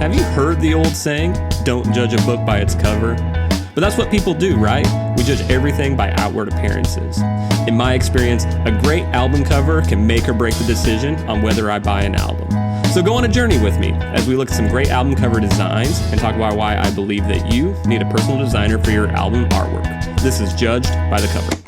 Have you heard the old saying, don't judge a book by its cover? But that's what people do, right? We judge everything by outward appearances. In my experience, a great album cover can make or break the decision on whether I buy an album. So go on a journey with me as we look at some great album cover designs and talk about why I believe that you need a personal designer for your album artwork. This is Judged by the Cover.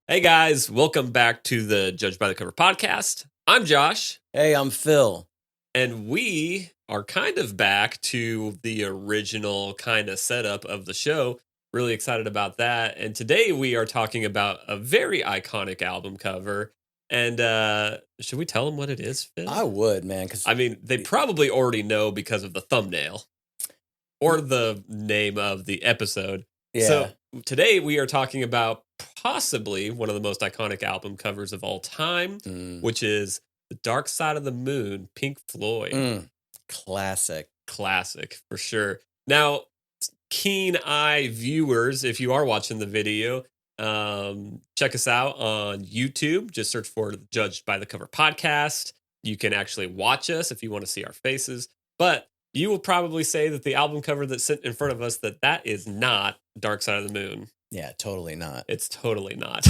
Hey guys, welcome back to the Judged by the Cover podcast. I'm Josh. Hey, I'm Phil. And we are kind of back to the original kind of setup of the show. Really excited about that. And today we are talking about a very iconic album cover. And should we tell them what it is, Phil? I would, man. Cause I mean, they probably already know because of the thumbnail or the name of the episode. Yeah. So today we are talking about possibly one of the most iconic album covers of all time, which is The Dark Side of the Moon, Pink Floyd. Classic for sure. Now, keen eye viewers, if you are watching the video, check us out on YouTube. Just search for Judged by the Cover podcast. You can actually watch us if you want to see our faces. But you will probably say that the album cover that's sitting in front of us, that is not Dark Side of the Moon. Yeah, totally not. It's totally not.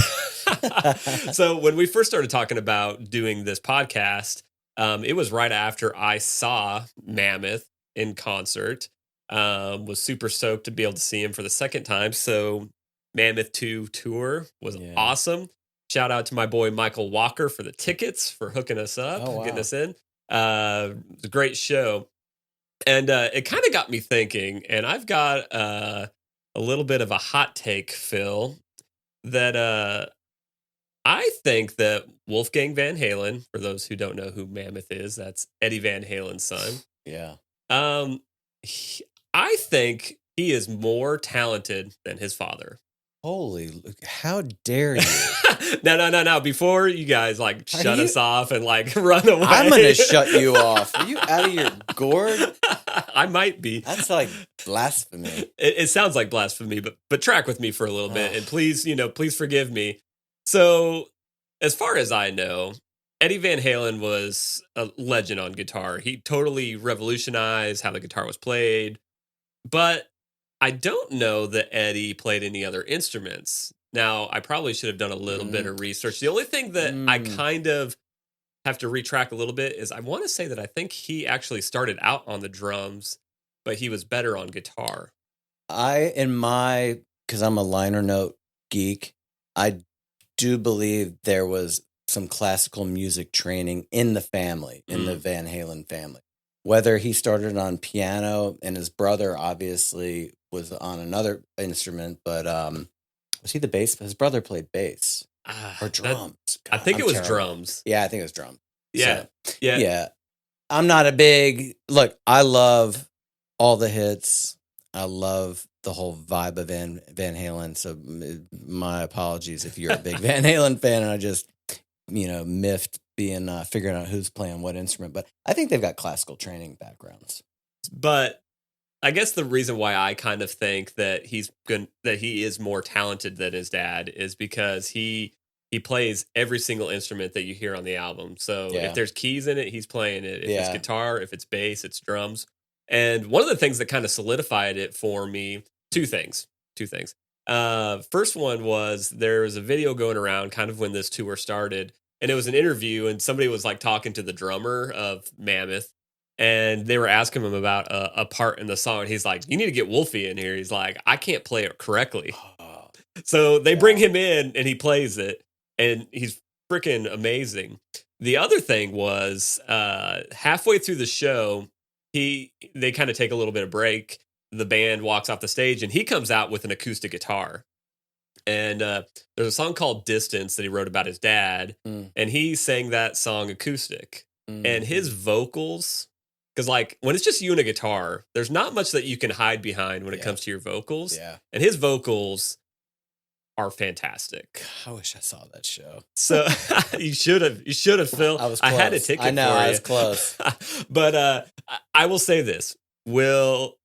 So when we first started talking about doing this podcast, it was right after I saw Mammoth in concert. Was super stoked to be able to see him for the second time. So Mammoth 2 tour was awesome. Shout out to my boy Michael Walker for the tickets, for hooking us up, getting us in. It was a great show. And it kind of got me thinking, and I've got a little bit of a hot take, Phil, that I think that Wolfgang Van Halen, for those who don't know who Mammoth is, that's Eddie Van Halen's son. Yeah. I think he is more talented than his father. Holy, how dare you? No. Before you guys shut us off and run away. I'm going to shut you off. Are you out of your gourd? I might be. That's like blasphemy. It sounds like blasphemy, but track with me for a little bit. And please forgive me. So as far as I know, Eddie Van Halen was a legend on guitar. He totally revolutionized how the guitar was played. But I don't know that Eddie played any other instruments. Now, I probably should have done a little bit of research. The only thing that I kind of have to retrack a little bit is I want to say that I think he actually started out on the drums, but he was better on guitar. Because I'm a liner note geek, I do believe there was some classical music training in the family, in the Van Halen family. Whether he started on piano and his brother obviously was on another instrument, but was he the bass? His brother played bass or drums. I think it was drums. Yeah, I think it was drums. Yeah. So, yeah. I'm not a big look. I love all the hits. I love the whole vibe of Van Halen. So my apologies if you're a big Van Halen fan and I just miffed being figuring out who's playing what instrument. But I think they've got classical training backgrounds. But I guess the reason why I kind of think that he is more talented than his dad is because he plays every single instrument that you hear on the album. So if there's keys in it, he's playing it. If it's guitar, if it's bass, it's drums. And one of the things that kind of solidified it for me, two things. First one was there was a video going around kind of when this tour started, and it was an interview, and somebody was talking to the drummer of Mammoth, and they were asking him about a part in the song. And he's like, "You need to get Wolfie in here." He's like, "I can't play it correctly." So they bring him in, and he plays it, and he's freaking amazing. The other thing was halfway through the show, they kind of take a little bit of break. The band walks off the stage and he comes out with an acoustic guitar. And there's a song called Distance that he wrote about his dad. And he sang that song acoustic. And his vocals, because when it's just you and a guitar, there's not much that you can hide behind when it comes to your vocals. Yeah. And his vocals are fantastic. I wish I saw that show. So you should have, Phil. I was close. I had a ticket. I know, for I you. was close. But I will say this: Will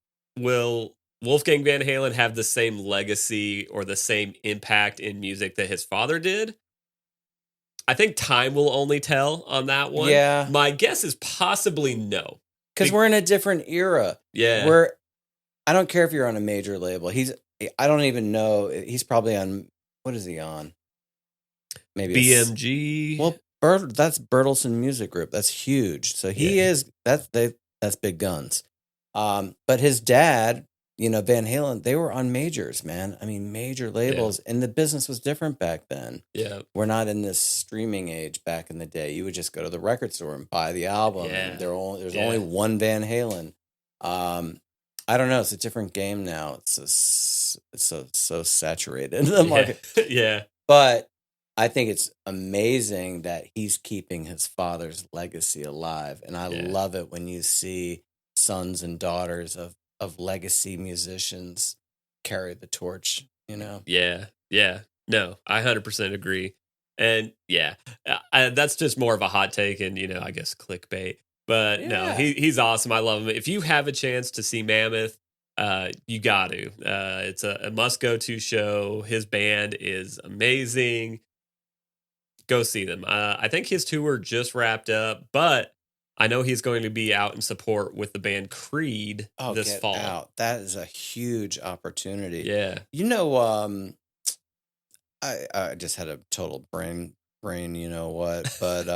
Wolfgang Van Halen have the same legacy or the same impact in music that his father did? I think time will only tell on that one. Yeah. My guess is possibly no. because we're in a different era. Yeah. I don't care if you're on a major label. I don't even know. He's probably on, what is he on? Maybe BMG. Well, that's Bertelsen Music Group. That's huge. So that's big guns. But his dad, Van Halen, they were on majors, man. I mean, major labels, and the business was different back then. Yeah. We're not in this streaming age back in the day. You would just go to the record store and buy the album, and there's only one Van Halen. I don't know. It's a different game now. It's so saturated in the market. Yeah. But I think it's amazing that he's keeping his father's legacy alive. And I love it when you see sons and daughters of legacy musicians carry the torch, Yeah. Yeah. No, I 100% agree. And that's just more of a hot take and, I guess clickbait. But no, he's awesome. I love him. If you have a chance to see Mammoth, you got to. It's a must-go-to show. His band is amazing. Go see them. I think his tour just wrapped up, but I know he's going to be out in support with the band Creed this fall. Out. That is a huge opportunity. Yeah. I just had a total brain, you know what, but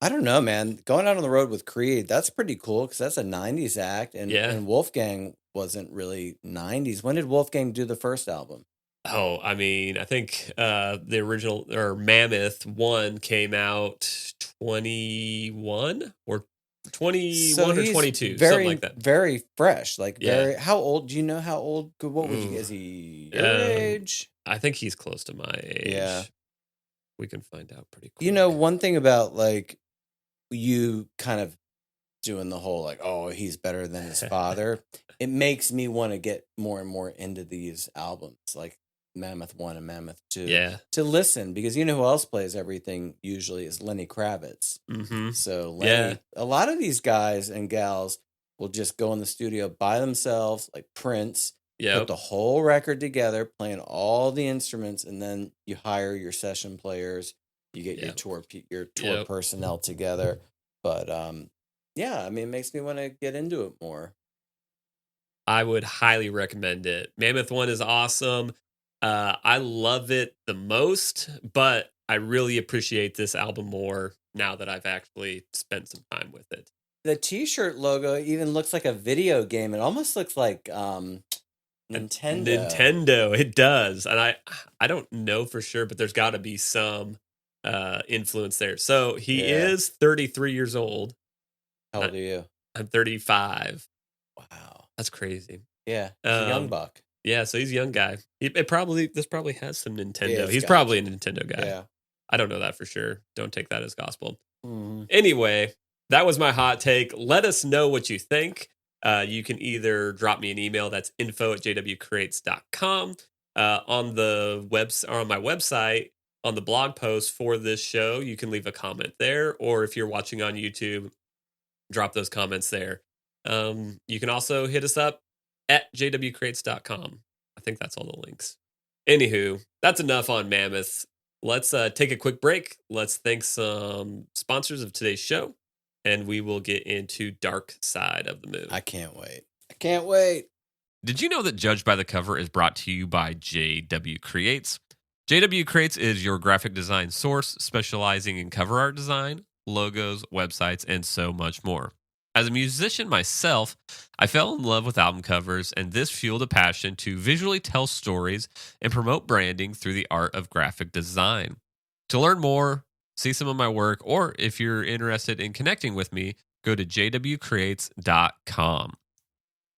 I don't know, man. Going out on the road with Creed, that's pretty cool because that's a 90s act. And Wolfgang wasn't really 90s. When did Wolfgang do the first album? Oh, I mean, I think the original or Mammoth 1 came out 21 or 21 or 22, something like that. Very fresh. How old? Do you know how old? What would you, is he your age? I think he's close to my age. Yeah. We can find out pretty quick. One thing about you kind of doing the whole he's better than his father, it makes me want to get more and more into these albums like Mammoth 1 and Mammoth 2 to listen, because who else plays everything usually is Lenny Kravitz. Mm-hmm. So Lenny, a lot of these guys and gals will just go in the studio by themselves, like Prince, put the whole record together, playing all the instruments, and then you hire your session players. You get your tour personnel together. But it makes me want to get into it more. I would highly recommend it. Mammoth 1 is awesome. I love it the most, but I really appreciate this album more now that I've actually spent some time with it. The t-shirt logo even looks like a video game. It almost looks like Nintendo. Nintendo, it does. And I don't know for sure, but there's got to be some influence there. So he is 33 years old. How old are you? I'm 35. Wow. That's crazy. Yeah. He's a young buck. Yeah, so he's a young guy. This probably has some Nintendo. He's probably a Nintendo guy. Yeah. I don't know that for sure. Don't take that as gospel. Mm-hmm. Anyway, that was my hot take. Let us know what you think. You can either drop me an email. That's info@jwcreates.com. On the on my website, on the blog post for this show, you can leave a comment there. Or if you're watching on YouTube, drop those comments there. You can also hit us up at jwcreates.com. I think that's all the links. Anywho, that's enough on Mammoth. Let's take a quick break. Let's thank some sponsors of today's show, and we will get into Dark Side of the Moon. I can't wait. Did you know that Judged by the Cover is brought to you by JW Creates? JW Creates is your graphic design source, specializing in cover art design, logos, websites, and so much more. As a musician myself, I fell in love with album covers, and this fueled a passion to visually tell stories and promote branding through the art of graphic design. To learn more, see some of my work, or if you're interested in connecting with me, go to jwcreates.com.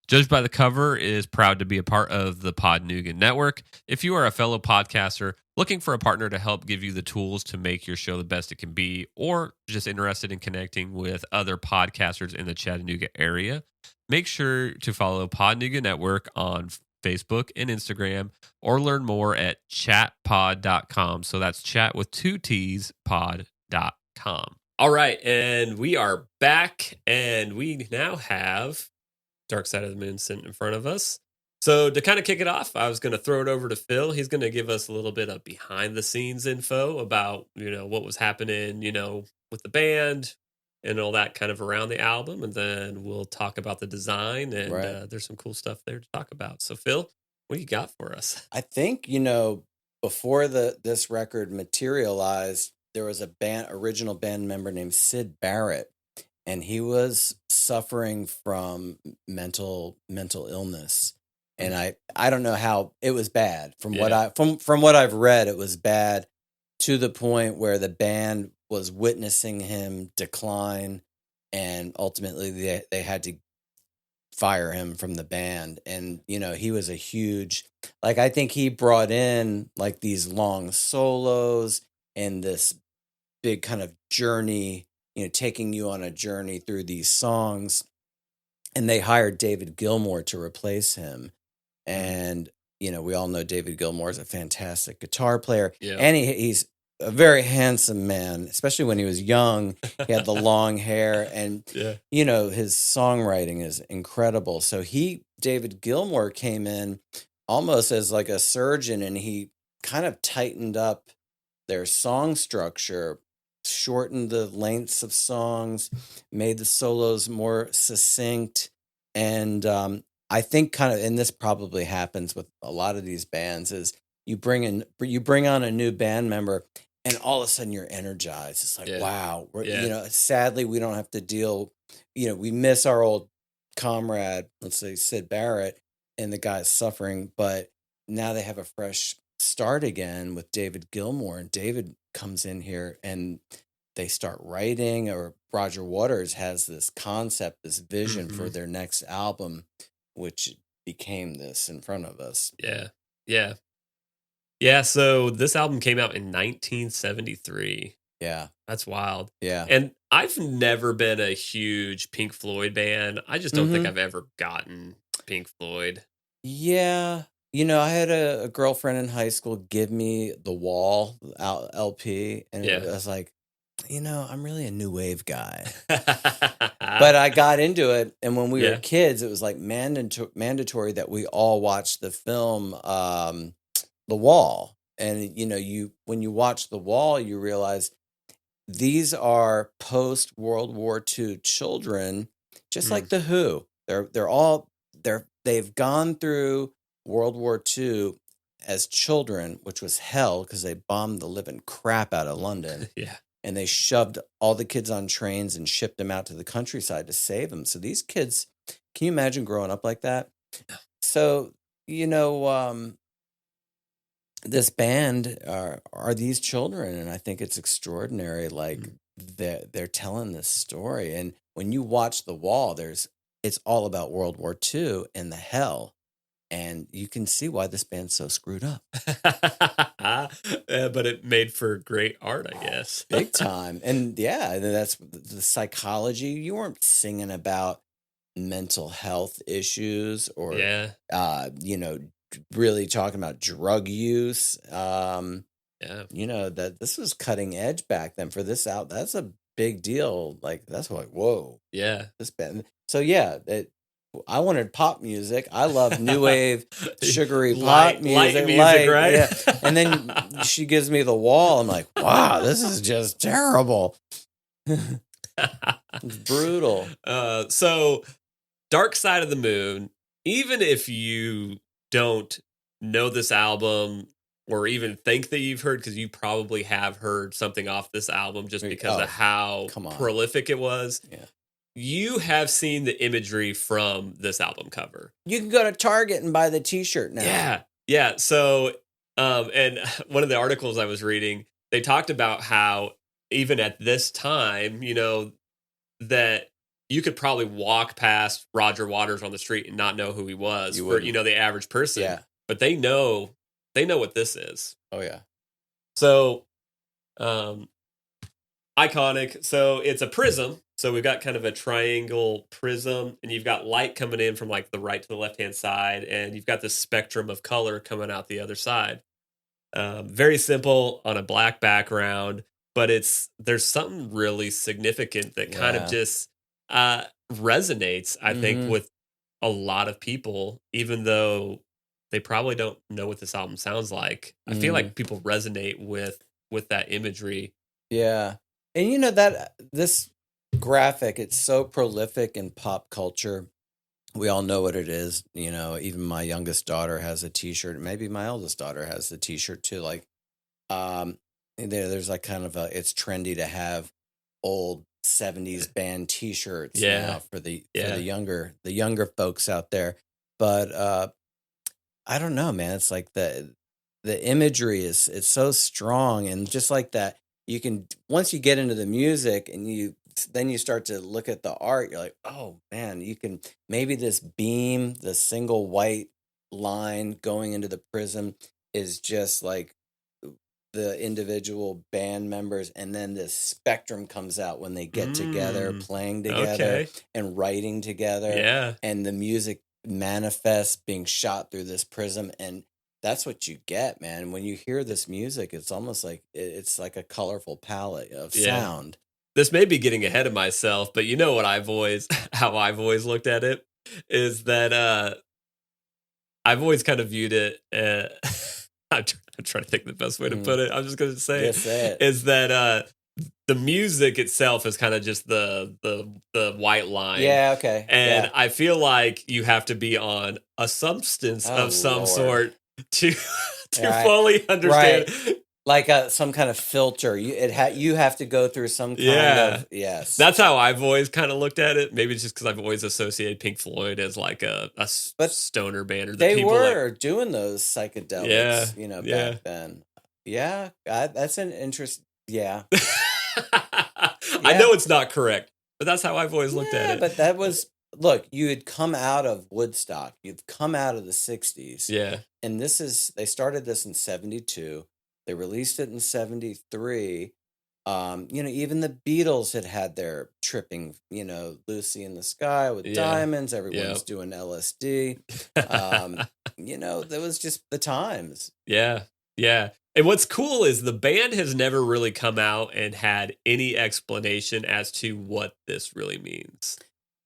Judged by the Cover is proud to be a part of the Pod Nougat Network. If you are a fellow podcaster looking for a partner to help give you the tools to make your show the best it can be, or just interested in connecting with other podcasters in the Chattanooga area, make sure to follow Pod Nougat Network on Facebook and Instagram, or learn more at chatpod.com. So that's chat with 2 T's, pod.com. All right, and we are back, and we now have Dark Side of the Moon sitting in front of us. So to kind of kick it off, I was going to throw it over to Phil. He's going to give us a little bit of behind the scenes info about, what was happening, with the band, and all that kind of around the album, and then we'll talk about the design, and Right. there's some cool stuff there to talk about. So, Phil, what do you got for us? I think, before this record materialized, there was original band member named Sid Barrett, and he was suffering from mental illness. And Mm, I don't know how it was bad. From what yeah. from what I've read, it was bad to the point where the band was witnessing him decline, and ultimately they had to fire him from the band. And he was a huge, like, I think he brought in like these long solos and this big kind of journey, taking you on a journey through these songs. And they hired David Gilmour to replace him. Mm, And we all know David Gilmour is a fantastic guitar player, yeah. and he's a very handsome man, especially when he was young. He had the long hair, and Yeah. his songwriting is incredible. So David Gilmour came in almost as like a surgeon, and he kind of tightened up their song structure, shortened the lengths of songs, made the solos more succinct. And I think kind of, and this probably happens with a lot of these bands, is you bring on a new band member, and all of a sudden you're energized. It's like, Yeah. wow, Yeah. sadly we don't have to deal, we miss our old comrade, let's say Sid Barrett, and the guy's suffering, but now they have a fresh start again with David Gilmour, and David comes in here and they start writing, or Roger Waters has this concept, this vision for Hmm. their next album, which became this in front of us. Yeah. Yeah. Yeah. So this album came out in 1973. Yeah. That's wild. Yeah. And I've never been a huge Pink Floyd fan. I just don't think Mm-hmm. I've ever gotten Pink Floyd. Yeah. I had a girlfriend in high school give me The Wall LP, and Yeah. I was like, I'm really a new wave guy. But I got into it, and when we were Yeah. kids, it was like mandatory that we all watch the film The Wall. And when you watch The Wall, you realize these are post World War II children, just Mm. like the Who. They've gone through World War II as children, which was hell because they bombed the living crap out of London, Yeah. and they shoved all the kids on trains and shipped them out to the countryside to save them. So these kids, can you imagine growing up like that? So, this band are these children, and I think it's extraordinary. Like, Mm. they're telling this story, and when you watch The Wall, it's all about World War II and the hell, and you can see why this band's so screwed up. But it made for great art, I guess. Big time. And yeah, that's the psychology. You weren't singing about mental health issues, or Yeah. really talking about drug use. Yeah. That this was cutting edge back then for this out. That's a big deal. Like, that's like, whoa, Yeah. this band. So yeah, I wanted pop music. I love new wave, sugary pop Light music, music, light, right? yeah. And then she gives me The Wall. I'm like, wow, this is just terrible. It's brutal. So Dark Side of the Moon, even if you don't know this album or even think that you've heard, because you probably have heard something off this album just because of Oh, how come on. prolific it was, Yeah. you have seen the imagery from this album cover. You can go to Target and buy the T-shirt now. Yeah. Yeah. So, and one of the articles I was reading, they talked about how even at this time, that you could probably walk past Roger Waters on the street and not know who he was You for, wouldn't. the average person, Yeah. but they know what this is. Oh yeah. So, um, iconic. So it's a prism. So we've got kind of a triangle prism, and you've got light coming in from like the right to the left hand side, and you've got this spectrum of color coming out the other side. Very simple on a black background, but there's something really significant that kind of Yeah. just resonates, I think, Mhm. with a lot of people, even though they probably don't know what this album sounds like. I feel Mm. like people resonate with that imagery. Yeah. And that this graphic. It's so prolific in pop culture. We all know what it is. Even my youngest daughter has a T-shirt. Maybe my eldest daughter has the T-shirt too. Like, um, there's like kind of it's trendy to have old '70s band T-shirts Yeah. now for the Yeah. younger folks out there. But I don't know, man. It's like the imagery is it's so strong, and just like that, you can once you get into the music and then you start to look at the art, you're like, oh man, you can maybe this beam, the single white line going into the prism is just like the individual band members, and then this spectrum comes out when they get together, Mm, playing together okay. and writing together, Yeah. and the music manifests being shot through this prism, and that's what you get, man. When you hear this music, it's almost like it's like a colorful palette of Yeah. sound. This may be getting ahead of myself, but you know what I've always how I've always looked at it is that I've always kind of viewed it. I'm trying to think the best way to put it. I'm just going to say Just say it. is that the music itself is kind of just the white line. Yeah, okay. And Yeah. I feel like you have to be on a substance Oh, of some Lord. sort to Right. fully understand. Like some kind of filter. You have to go through some kind of yes. That's how I've always kind of looked at it. Maybe it's just because I've always associated Pink Floyd as like a But stoner band, or the they people were doing those psychedelics, Yeah. back then. Yeah, that's an interest. Yeah, I know it's not correct, but that's how I've always looked at it. But that was look. You had come out of Woodstock. You've come out of the '60s. Yeah, And they started this in '72. They released it in '73. Even the Beatles had their tripping, Lucy in the Sky with diamonds. Everyone's doing LSD. That was just the times. Yeah. And what's cool is the band has never really come out and had any explanation as to what this really means.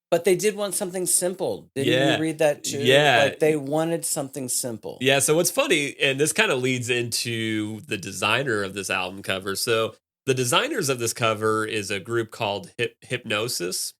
But they did want something simple. Didn't you read that too? Yeah. Like they wanted something simple. Yeah, so what's funny, and this kind of leads into the designer of this album cover. So the designers of this cover is a group called Hypnosis.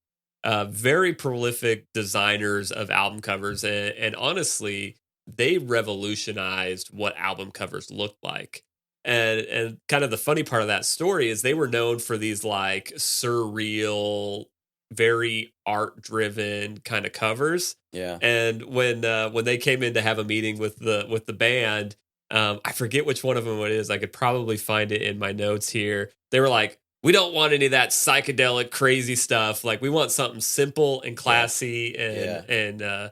Very prolific designers of album covers, and honestly, they revolutionized what album covers look like. And kind of the funny part of that story is they were known for these like surreal, very art driven kind of covers. Yeah. And when they came in to have a meeting with the band, I forget which one of them it is. I could probably find it in my notes here. They were like, we don't want any of that psychedelic crazy stuff. Like we want something simple and classy and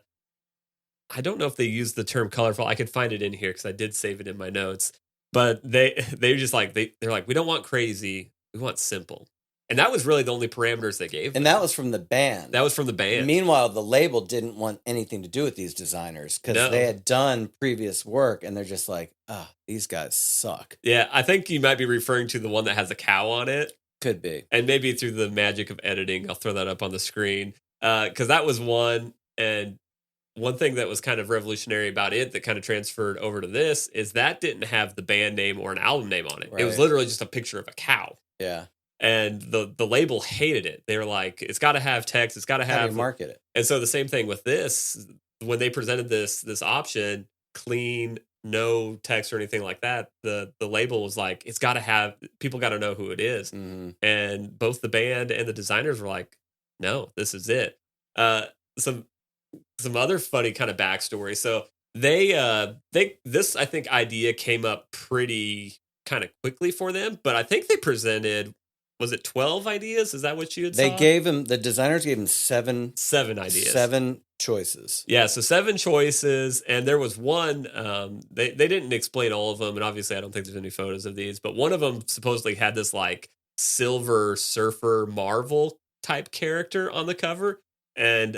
I don't know if they used the term colorful. I could find it in here because I did save it in my notes. But they just like they're like, we don't want crazy, we want simple. And that was really the only parameters they gave. And that was from the band. That was from the band. Meanwhile, the label didn't want anything to do with these designers because they had done previous work, and they're just like, these guys suck. Yeah, I think you might be referring to the one that has a cow on it. Could be. And maybe through the magic of editing, I'll throw that up on the screen. Because that was one. And one thing that was kind of revolutionary about it that kind of transferred over to this is that didn't have the band name or an album name on it. Right. It was literally just a picture of a cow. Yeah. And the label hated it. They were like, it's got to have text. It's got to have... How do you market it? And so the same thing with this, when they presented this option, clean, no text or anything like that, the label was like, it's got to have... People got to know who it is. Mm-hmm. And both the band and the designers were like, no, this is it. Some other funny kind of backstory. So this, I think, idea came up pretty kind of quickly for them, but I think they presented... Was it 12 ideas? Is that what you had saw? The designers gave him seven ideas. 7 choices. Yeah, so 7 choices. And there was one, they didn't explain all of them. And obviously I don't think there's any photos of these, but one of them supposedly had this like Silver Surfer Marvel type character on the cover. And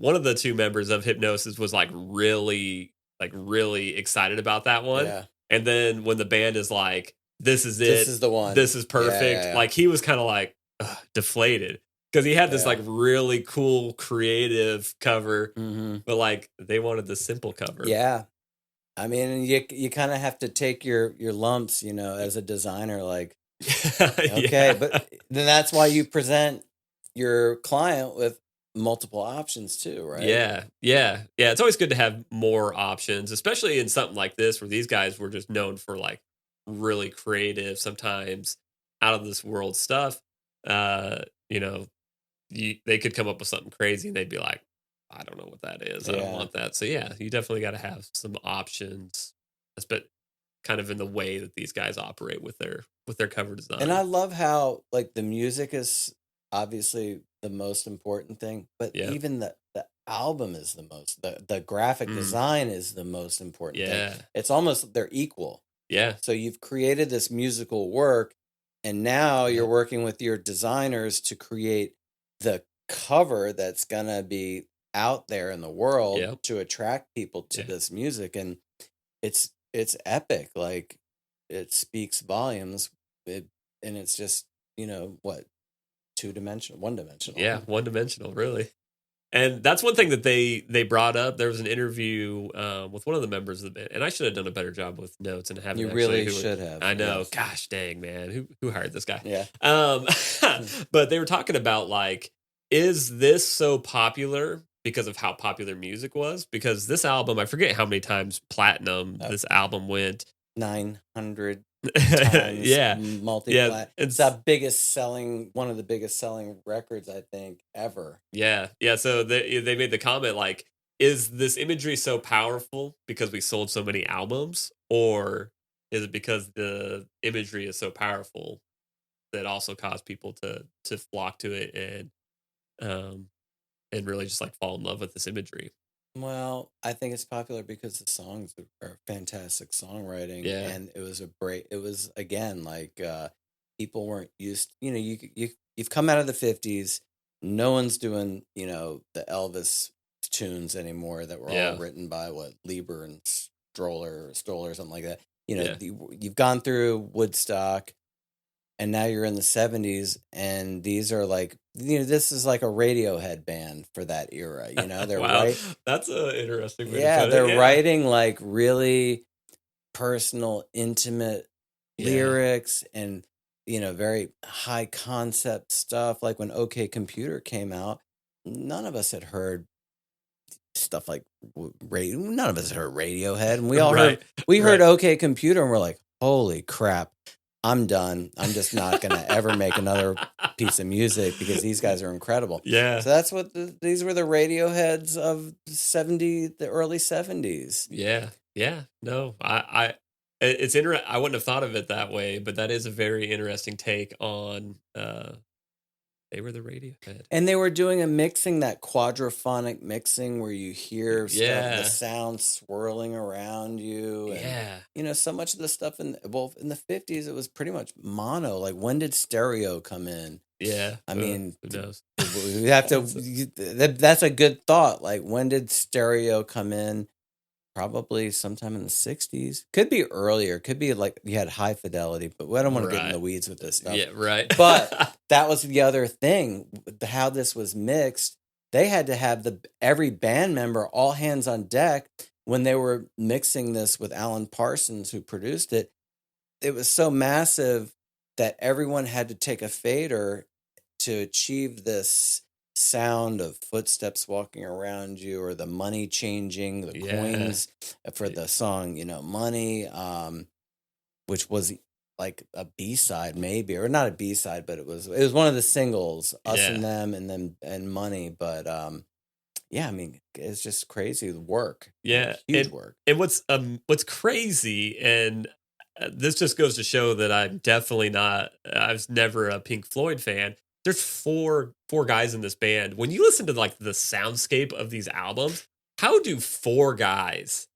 one of the 2 members of Hypnosis was really excited about that one. Yeah. And then when the band is like, this is it. This is the one. This is perfect. Yeah. Like he was kind of like deflated because he had this like really cool creative cover, but like they wanted the simple cover. Yeah. I mean, you kind of have to take your lumps, as a designer, like, okay, but then that's why you present your client with multiple options too, right? Yeah. It's always good to have more options, especially in something like this where these guys were just known for like really creative, sometimes out of this world stuff. You know, they could come up with something crazy and they'd be like, I don't know what that is. I don't Yeah. want that. So yeah, you definitely got to have some options, but kind of in the way that these guys operate with their cover And I design. love how like the music is obviously the most important thing, but Yeah. even the album is the graphic Mm, design is the most important thing. yeah. It's almost they're equal. Yeah. So you've created this musical work, and now you're Yep. working with your designers to create the cover that's gonna be out there in the world Yep. to attract people to Yeah. this music. And it's epic. Like it speaks volumes. It and it's just, what, two-dimensional, one-dimensional. Yeah. One dimensional, really. And that's one thing that they brought up. There was an interview with one of the members of the band, and I should have done a better job with notes and haven't You actually. really Who should have. I know, Yes. gosh dang man, who hired this guy? Yeah. Um, but they were talking about like, is this so popular because of how popular music was? Because this album, I forget how many times platinum this album went. 900 times Yeah, yeah, multi-plat. It's it's one of the biggest selling records, I think, ever. yeah. So they made the comment like, is this imagery so powerful because we sold so many albums, or is it because the imagery is so powerful that also caused people to flock to it um and really just like fall in love with this imagery? Well, I think it's popular because the songs are fantastic songwriting, Yeah, and it was again like people weren't used. You've come out of the 50s. No one's doing the Elvis tunes anymore that were all yeah, written by what Lieber and Stoller or something like that. yeah, You've gone through Woodstock, and now you're in the 70s, and these are like, this is like a Radiohead band for that era. They're wow, right. that's a interesting way to Yeah, put it. they're Yeah, writing like really personal, intimate yeah, lyrics, and very high concept stuff. Like when OK Computer came out, none of us had heard stuff like radio. None of us had heard Radiohead, and right, we heard right. OK Computer, and we're like, holy crap, I'm done. I'm just not gonna ever make another piece of music because these guys are incredible. Yeah, So that's what these were, the Radioheads of the early 70s. yeah. No, it's I wouldn't have thought of it that way, but that is a very interesting take on. They were the Radiohead. And they were doing that quadraphonic mixing where you hear stuff, the Yeah, sound swirling around you. And, yeah, so much of the stuff in the 50s, it was pretty much mono. Like, when did stereo come in? yeah. I mean, Who knows? we have to, that's a good thought. Like, when did stereo come in? Probably sometime in the 60s. Could be earlier. Could be like you had high fidelity, but I don't want to get in Right. the weeds with this stuff. Yeah, right. But that was the other thing, how this was mixed. They had to have every band member all hands on deck when they were mixing this with Alan Parsons, who produced it. It was so massive that everyone had to take a fader to achieve this sound of footsteps walking around you, or the money changing, the Yeah, coins for the song, Money, which was like a B-side maybe, or not a B-side, but it was one of the singles, Us yeah, and Them, and then and Money. But yeah, I mean, it's just crazy work, yeah. huge work. And what's crazy, and this just goes to show that I'm definitely not. I was never a Pink Floyd fan. There's four guys in this band. When you listen to like the soundscape of these albums, how do four guys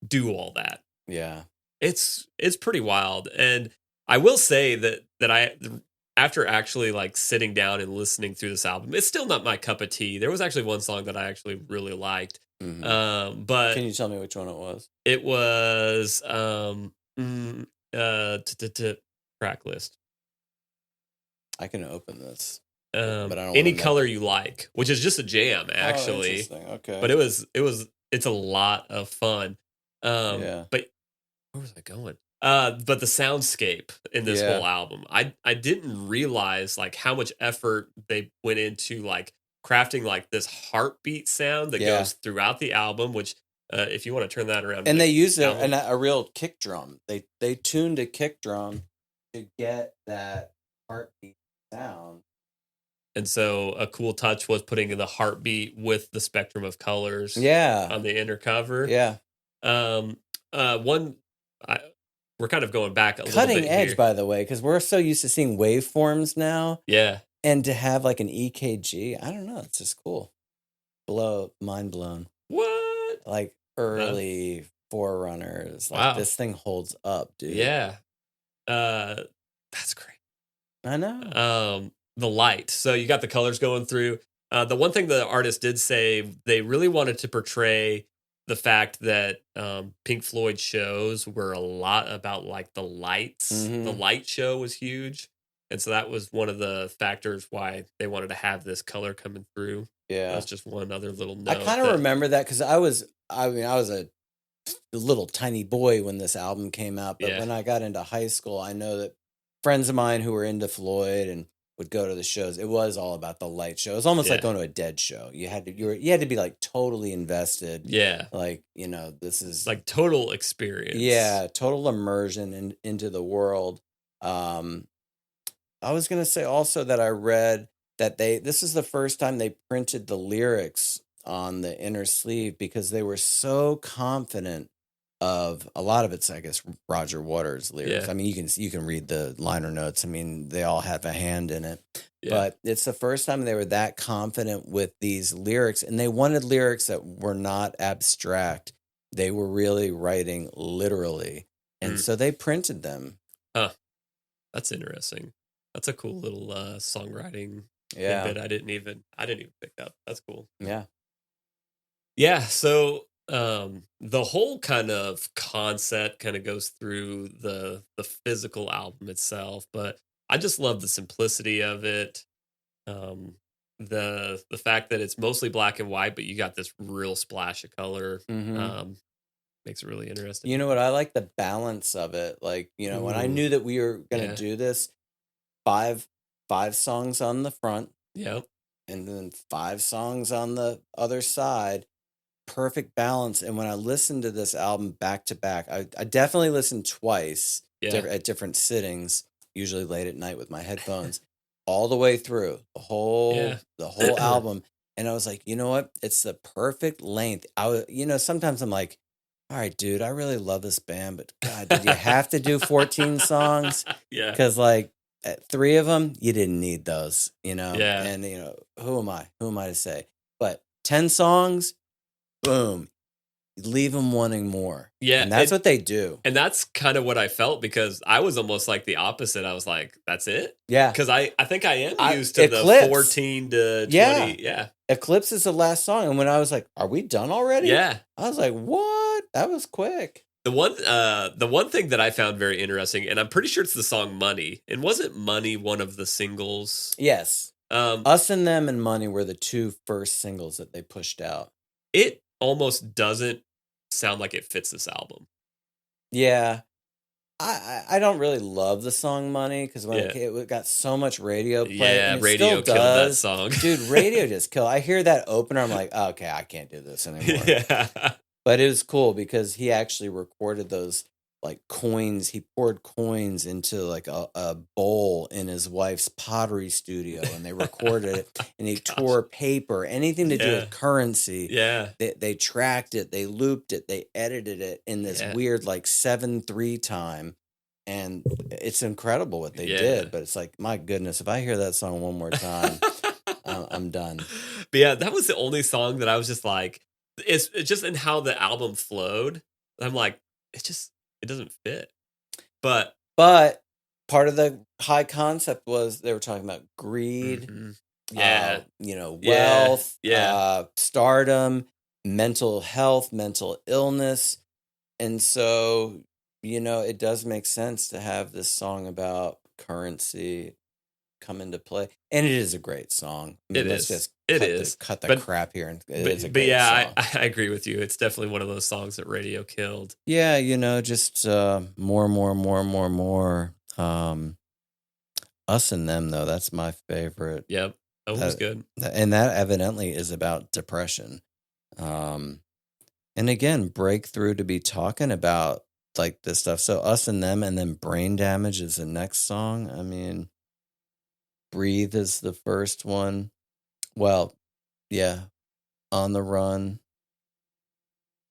do all that? Yeah. It's pretty wild. And I will say that I, after actually like sitting down and listening through this album, it's still not my cup of tea. There was actually one song that I actually really liked. But Can you tell me which one it was? it was track list. I can open this, but I don't Any want to. color you like, which is just a jam Oh, actually. interesting. Okay. But it's a lot of fun. Yeah. But where was I going? But the soundscape in this Yeah. whole album, I didn't realize like how much effort they went into like crafting like this heartbeat sound that Yeah. goes throughout the album. Which, if you want to turn that around, And make they used sound a real kick drum. They tuned a kick drum to get that heartbeat sound. and so a cool touch was putting the heartbeat with the spectrum of colors Yeah. on the inner cover. Yeah. Um, one, I, we're kind of going back a little Cutting bit edge, here. by the way, because we're so used to seeing waveforms now. Yeah. And to have like an EKG, I don't know, it's just cool. Mind blown. What? Like early Forerunners. Like Wow. this thing holds up, dude. Yeah. That's great. I know. The light. So you got the colors going through. The one thing the artist did say, they really wanted to portray the fact that Pink Floyd shows were a lot about like the lights. Mhm. The light show was huge. And so that was one of the factors why they wanted to have this color coming through. Yeah. That's just one other little note. I kind of remember that because I was a little tiny boy when this album came out. But Yeah. when I got into high school, I know that friends of mine who were into Floyd and would go to the shows, it was all about the light show. It was almost like Yeah. going to a Dead show. You had to be like totally invested. Yeah. Like, this is Like total experience. yeah, total immersion into the world. I was gonna say also that I read that this is the first time they printed the lyrics on the inner sleeve because they were so confident of a lot of it's, I guess, Roger Waters' lyrics. Yeah. I mean, you can read the liner notes. I mean, they all have a hand in it. Yeah. But it's the first time they were that confident with these lyrics, and they wanted lyrics that were not abstract. They were really writing literally. And so they printed them. Huh. That's interesting. That's a cool little songwriting Yeah. tidbit I didn't even pick up. That's cool. Yeah. Yeah, so the whole kind of concept kind of goes through the physical album itself, but I just love the simplicity of it. The fact that it's mostly black and white, but you got this real splash of color. Mhm. Makes it really interesting. You know what? I like the balance of it. Like, when I Ooh. knew that we were going to Yeah. do this, five songs on the front Yep. and then 5 songs on the other side. Perfect balance. And when I listened to this album back to back, I definitely listened twice Yeah. at different sittings, usually late at night with my headphones, all the way through the whole album. And I was like, you know what? It's the perfect length. Sometimes I'm like, all right, dude, I really love this band, but God, did you have to do 14 songs? Yeah. Because like at 3 of them, you didn't need those, Yeah. And who am I? Who am I to say? But 10 songs, boom, leave them wanting more. Yeah, and that's what they do. And that's kind of what I felt because I was almost like the opposite. I was like, that's it? Yeah. Because I think I am used to Eclipse. the 14 to 20. Yeah. Yeah. Eclipse is the last song. And when I was like, are we done already? Yeah. I was like, what? That was quick. The one thing that I found very interesting, and I'm pretty sure it's the song Money. And wasn't Money one of the singles? Yes. Us and Them and Money were the 2 first singles that they pushed out. It almost doesn't sound like it fits this album. Yeah. I don't really love the song Money because when it got so much radio play. Yeah, and it radio still killed does. that song. Dude, radio just killed. I hear that opener, I'm like, oh, okay, I can't do this anymore. Yeah. But it was cool because he actually recorded those like coins. He poured coins into like a bowl in his wife's pottery studio and they recorded it and he tore paper, anything to do with currency. Yeah. They tracked it, they looped it, they edited it in this weird like 7/3 time. And it's incredible what they did. But it's like, my goodness, if I hear that song one more time, I'm done. But yeah, that was the only song that I was just like, it's just in how the album flowed. I'm like, it doesn't fit. But part of the high concept was they were talking about greed, wealth, stardom, mental health, mental illness. And so, it does make sense to have this song about currency, come into play. And it is a great song. I It mean, let's is. just It is. cut the But crap here, and it is a but great yeah, song. I agree with you. It's definitely one of those songs that radio killed. Yeah, just more, more, more, more, more. Us and Them, though, that's my favorite. Yep. That one was good. And that evidently is about depression. And again, breakthrough to be talking about like this stuff. So Us and Them, and then Brain Damage is the next song. I mean, Breathe is the first one. Well, yeah. On the Run,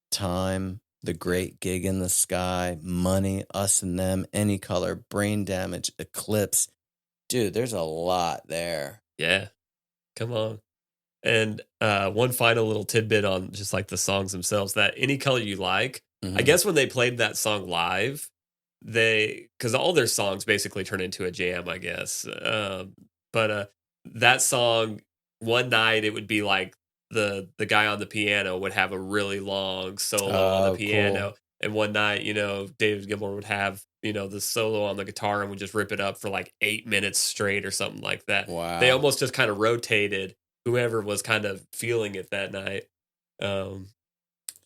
Time, The Great Gig in the Sky, Money, Us and Them, Any Color, Brain Damage, Eclipse. Dude, there's a lot there. Yeah. Come on. And one final little tidbit on just like the songs themselves, that Any Color You Like, I guess when they played that song live, because all their songs basically turn into a jam, I guess. But that song, one night it would be like the guy on the piano would have a really long solo on the piano. Cool. And one night, David Gilmour would have, the solo on the guitar and would just rip it up for like 8 minutes straight or something like that. Wow. They almost just kind of rotated whoever was kind of feeling it that night. I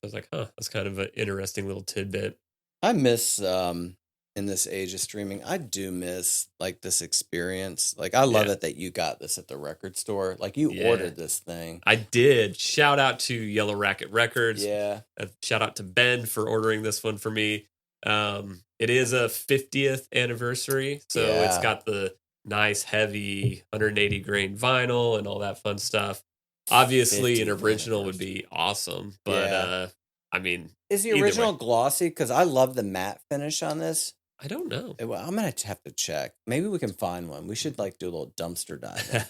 was like, that's kind of an interesting little tidbit. I miss, in this age of streaming, I do miss like this experience. Like, I love it that you got this at the record store. Like, you ordered this thing. I did. Shout out to Yellow Racket Records. Yeah. Shout out to Ben for ordering this one for me. It is a 50th anniversary, so it's got the nice, heavy 180 grain vinyl and all that fun stuff. Obviously, an original would be awesome, but I mean, is the original glossy? Because I love the matte finish on this. I don't know. Well, I'm gonna have to check. Maybe we can find one. We should like do a little dumpster diving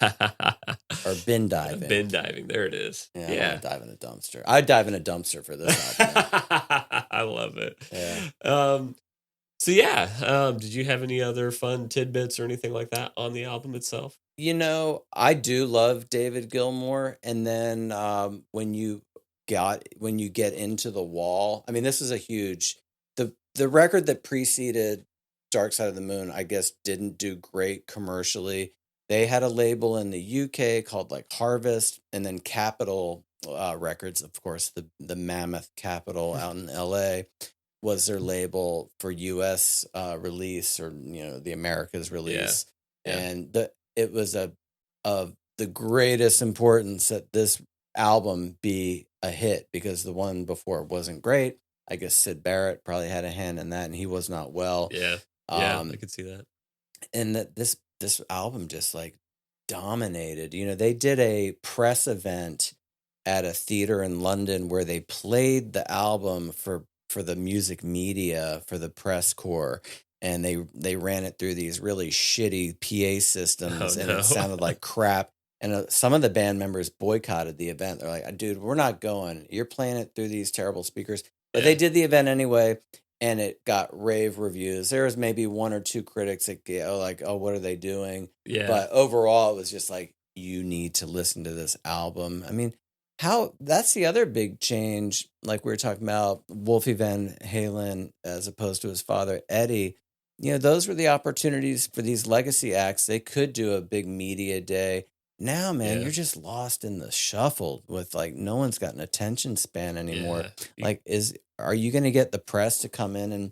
or bin diving. Bin diving. There it is. Yeah. I want to dive in a dumpster. I'd dive in a dumpster for this album. I love it. Yeah. So yeah, did you have any other fun tidbits or anything like that on the album itself? I do love David Gilmour, and then when you get into The Wall, I mean, this is a huge the record that preceded Dark Side of the Moon, I guess, didn't do great commercially. They had a label in the UK called like Harvest, and then Capitol Records, of course, the mammoth Capitol out in LA, was their label for US release, or the Americas release. Yeah. And it was of the greatest importance that this album be a hit, because the one before wasn't great. I guess Syd Barrett probably had a hand in that, and he was not well. Yeah. I could see that. And that this album just like dominated. They did a press event at a theater in London where they played the album for the music media, for the press corps, and they ran it through these really shitty PA systems, and it sounded like crap. And some of the band members boycotted the event. They're like, dude, we're not going. You're playing it through these terrible speakers. But they did the event anyway, and it got rave reviews. There was maybe one or two critics that go like, oh, what are they doing? Yeah. But overall, it was just like, you need to listen to this album. I mean, that's the other big change. Like we were talking about Wolfie Van Halen as opposed to his father, Eddie. Those were the opportunities for these legacy acts. They could do a big media day. Now, man, you're just lost in the shuffle with like, no one's got an attention span anymore. Yeah. Like, are you going to get the press to come in and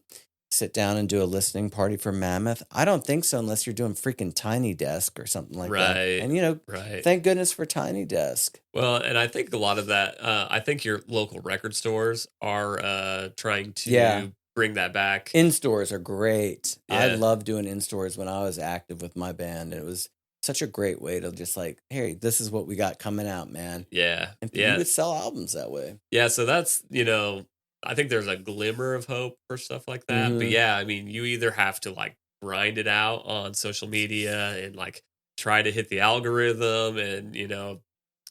sit down and do a listening party for Mammoth? I don't think so, unless you're doing freaking Tiny Desk or something like that. And, thank goodness for Tiny Desk. Well, and I think a lot of that, I think your local record stores are trying to bring that back. In-stores are great. I loved doing in-stores when I was active with my band. It was such a great way to just like, hey, this is what we got coming out, man. Yeah. And you would sell albums that way. Yeah, so that's, I think there's a glimmer of hope for stuff like that. Mm-hmm. But yeah, I mean, you either have to like grind it out on social media and like try to hit the algorithm and,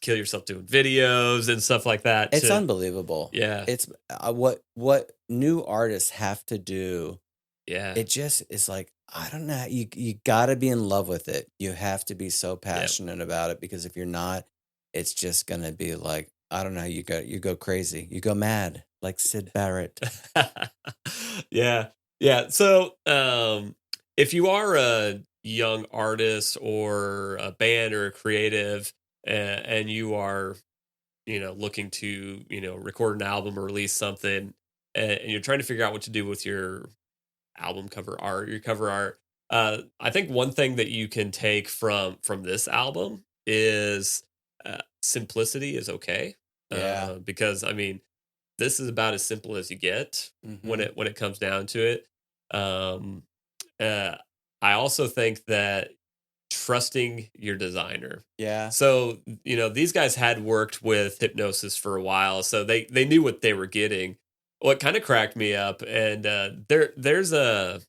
kill yourself doing videos and stuff like that. It's unbelievable. Yeah. It's what new artists have to do. Yeah. It just is like, I don't know. You got to be in love with it. You have to be so passionate about it, because if you're not, it's just going to be like, I don't know. You go crazy. You go mad like Syd Barrett. Yeah. Yeah. So, if you are young artist or a band or a creative, and you are, looking to, record an album or release something, and you're trying to figure out what to do with your album cover art, your cover art. I think one thing that you can take from this album is simplicity is okay. Yeah. Because I mean, this is about as simple as you get when Mm-hmm. it comes down to it. Um, uh, I also think that trusting your designer. Yeah. So, these guys had worked with hypnosis for a while, so they knew what they were getting. What kind of cracked me up, and there's a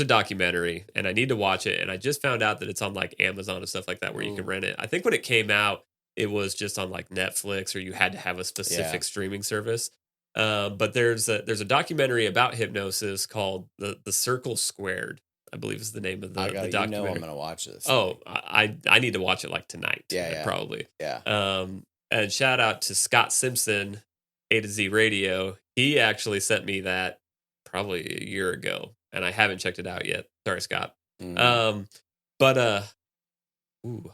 documentary, and I need to watch it, and I just found out that it's on like Amazon and stuff like that where you can Ooh. rent it. I think when it came out, it was just on like Netflix, or you had to have a Yeah. specific streaming service. But there's a documentary about hypnosis called the Circle Squared, I believe is the name of I the got, I'm documentary. gonna watch this Oh, thing. I need to watch it like tonight, Yeah, yeah. probably. Yeah. And shout out to Scott Simpson, A to Z Radio. He actually sent me that probably a year ago, and I haven't checked it out yet. Sorry, Scott. Mm, Um, but ooh,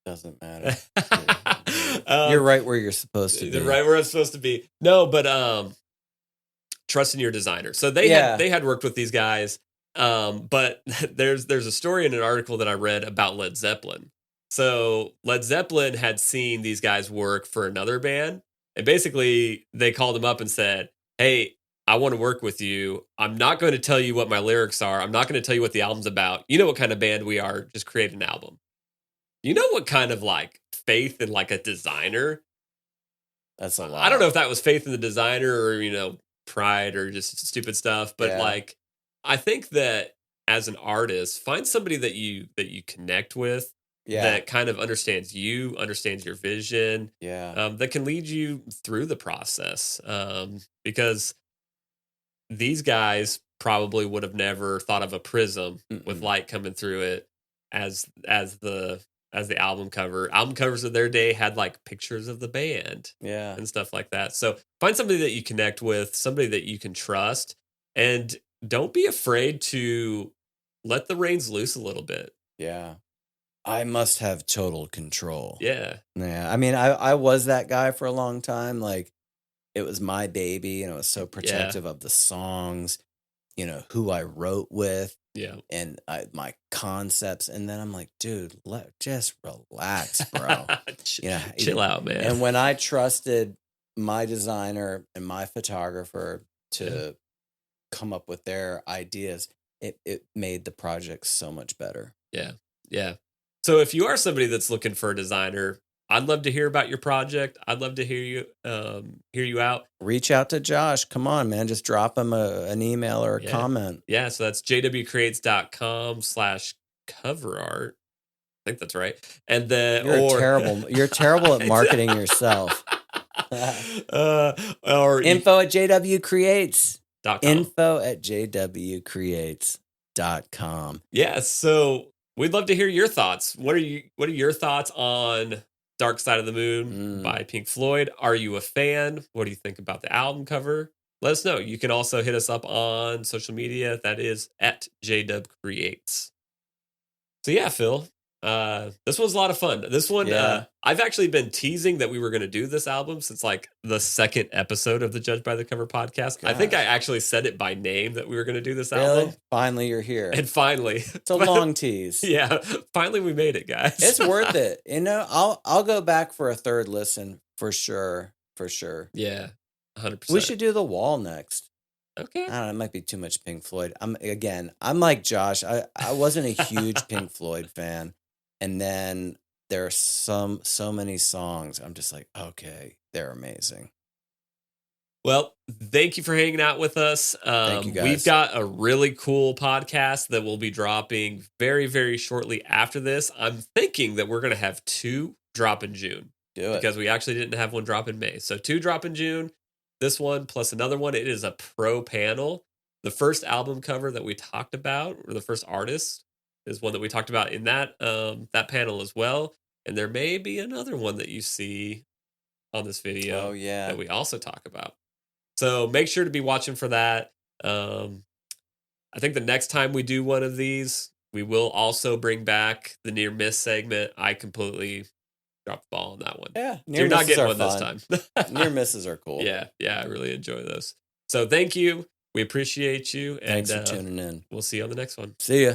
doesn't matter. um, You're right where you're supposed to be. right where I'm supposed to be. No, but trust in your designer. So Yeah. they had worked with these guys. But there's a story in an article that I read about Led Zeppelin. So Led Zeppelin had seen these guys work for another band, and basically they called them up and said, "Hey, I want to work with you. I'm not going to tell you what my lyrics are. I'm not going to tell you what the album's about. You know what kind of band we are. Just create an album." You know what kind of like faith in like a designer? That's a lot. I don't know if that was faith in the designer or, pride or just stupid stuff, but Yeah. like I think that as an artist, find somebody that you connect with, Yeah. that kind of understands you, understands your vision, Yeah. that can lead you through the process. Because these guys probably would have never thought of a prism with Mm-mm. light coming through it as the album cover. Album covers of their day had like pictures of the band Yeah. and stuff like that. So find somebody that you connect with, somebody that you can trust, and don't be afraid to let the reins loose a little bit. Yeah. I must have total control. Yeah. Yeah. I mean, I was that guy for a long time. Like, it was my baby, and I was so Yeah. protective of the songs, who I wrote with, Yeah. and my concepts. And then I'm like, dude, just relax, bro. Chill out, man. And when I trusted my designer and my photographer to come up with their ideas, it made the project so much better. Yeah. Yeah. So if you are somebody that's looking for a designer, I'd love to hear about your project. I'd love to hear you out. Reach out to Josh. Come on, man. Just drop him an email or a comment. Yeah. So that's jwcreates.com/cover art. I think that's right. And then You're terrible at marketing yourself. Or info at jwcreates.com. info at jwcreates.com. Yeah, so we'd love to hear your thoughts. What are your thoughts on Dark Side of the Moon by Pink Floyd? Are you a fan? What do you think about the album cover? Let us know. You can also hit us up on social media. That is at JWCreates. So yeah, Phil, this was a lot of fun. This one, I've actually been teasing that we were going to do this album since like the second episode of the Judge by the Cover podcast. Gosh. I think I actually said it by name that we were going to do this album. Finally, you're here. And finally, it's a long tease. Yeah, finally we made it, guys. It's worth it. I'll go back for a third listen for sure. For sure. Yeah, 100%. We should do The Wall next. Okay. I don't know, it might be too much Pink Floyd. I'm like Josh. I wasn't a huge Pink Floyd fan. And then there are so many songs. I'm just like, okay, they're amazing. Well, thank you for hanging out with us. Thank you, guys. We've got a really cool podcast that will be dropping very, very shortly after this. I'm thinking that we're going to have 2 drop in June. Do it. Because we actually didn't have one drop in May. So 2 drop in June. This one plus another one. It is a pro panel. The first album cover that we talked about, or the first artist, is one that we talked about in that panel as well. And there may be another one that you see on this video that we also talk about. So make sure to be watching for that. I think the next time we do one of these, We will also bring back the near miss segment. I completely dropped the ball on that one. Yeah, So you're not getting one fun. this time. Near misses are cool. Yeah, I really enjoy those. So thank you. We appreciate you. And Thanks for tuning in. We'll see you on the next one. See ya.